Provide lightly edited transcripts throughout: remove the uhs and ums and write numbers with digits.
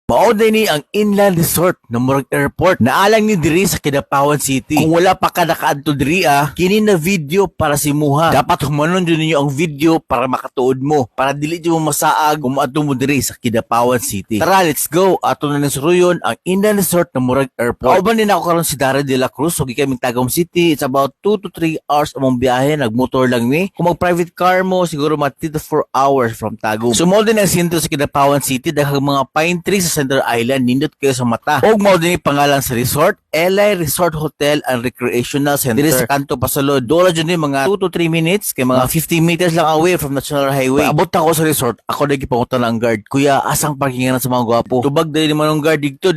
Mao ni ang inland resort ng Murag Airport naalang ni diri sa Kidapawan City. Kung wala pa ka nakaadto diri kini na video para si Muha. Dapat humanon din ninyo ang video para makatuod mo, para dili mo masaag kung maadto mo diri sa Kidapawan City. Tara, let's go. Ato na nasuruyon ang inland resort ng Murag Airport. Kauban din ako karon si Darren de la Cruz. So gikaming Tagum City. It's about 2 to 3 hours among biyahe. Nagmotor lang ni. Kung mag private car mo, siguro mga 3 to 4 hours from Tagum. So mo din ang sentro sa Kidapawan City. Daghang mga pine trees sa Center Island, nindot kayo sa mata. Og mao din pangalan sa resort, LI Resort Hotel and Recreational Center. Dili sa kanto pasulod. Dola jud ni mga 2 to 3 minutes kay mga 50 meters lang away from National Highway. Abot ako sa resort, ako na gipangutan ang guard. Kuya, asang parkingan sa mga gwapo? Tubag dali naman ang guard dito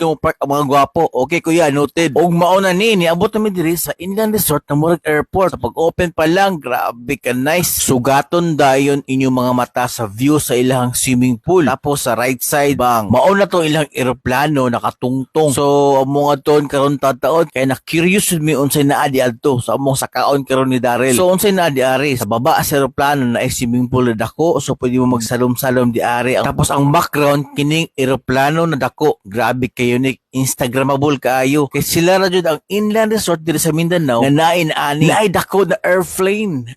mo park ang mga gwapo. Okay kuya, noted. Og mao na ni abot na mi diri sa Inland Resort ng Murag Airport. Sa pag-open pa lang, grabe ka nice. Sugaton dayon inyong mga mata sa view sa ilang swimming pool. Tapos sa right side bang mao na to ilang eroplano nakatungtong. So among aton karon tataon kay na curious mi unsay naa di adto sa among sakaon karon ni Darrell. So unsay naa di ari sa baba sa eroplano na swimming pool na dako, so pwede mo magsalom-salom di ari. Tapos ang background kining eroplano na dako. Grabe kayo ni Instagrammable kaayo. Kay sila ra jud ang inland resort diri sa Mindanao na nain-ani. Naay dako na airplane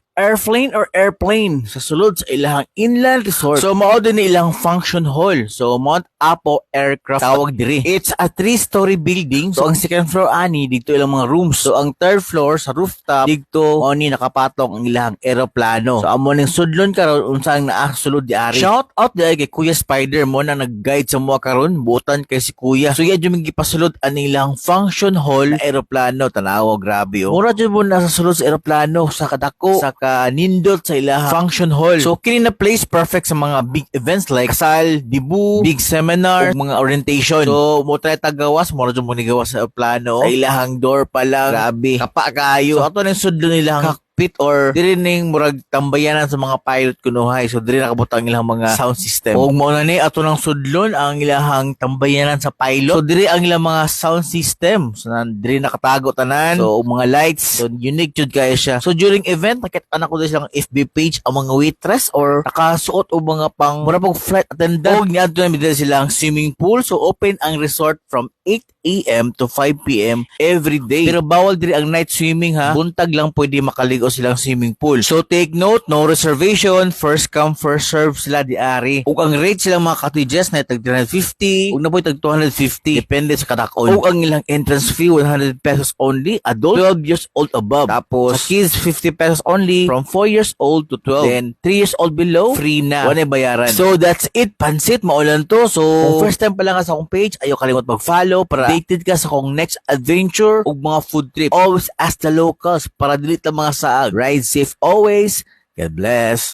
or airplane sa sulod sa ilang inland resort. So mao din ilang function hall. So Mount Apo Aircraft tawag diri. It's a 3-story building. So ang second floor ani dito ilang mga rooms. So ang third floor sa rooftop dito oni nakapatong ang ilang eroplano. So amo ning sudlon karon unsang naa sulod di ari. Shout out di kay Kuya Spider mo na nag-guide sa mo karon, buotan kay si Kuya. So iya jud gipasulod ang ilang function hall na eroplano. Tanaw, grabe oh. Mura jud mo na sa sulod sa eroplano sa kadako sa nindot sa ilaha function hall. So kini na place perfect sa mga big events like kasal, dibu, big seminar, mga orientation. So mo try tagawas, mo ra mo ni gawas sa plano. Sa ilahang door pa lang. Grabe. Kapa kayo. So ato nang sudlo nilang cockpit or diri ning murag tambayanan sa mga pilot kunuhay. So diri nakabot ang ilang mga sound system. Og mo na ni ato nang sudlon ang ilahang tambayanan sa pilot. So diri ang ilang mga sound system. So diri nakatago tanan. So mga lights, so unique jud kaya siya. So during event nakita na ko silang FB page ang mga waitress or nakasuot og mga pang mura pag flight attendant. Og niadto na midala silang swimming pool. So open ang resort from 8 AM to 5 PM every day. Pero bawal diri ang night swimming ha. Buntag lang pwede makaligo silang swimming pool. So take note, no reservation, first come first serve sila di ari. Ug ang rate silang mga cottages na tag 350, ug napoy tag 250 depende sa kadakon. Ug ang ilang entrance fee 100 pesos only, adult 12 years old above. Tapos sa kids 50 pesos only from 4 years old to 12. Then 3 years old below free na. Wala bayaran. So that's it, pansit maulan to. So kung first time pa lang sa akong page, ayaw kalimot mag-follow para updated ka sa akong next adventure ug mga food trip. Always ask the locals para dili ta mga saag. Ride safe always. God bless.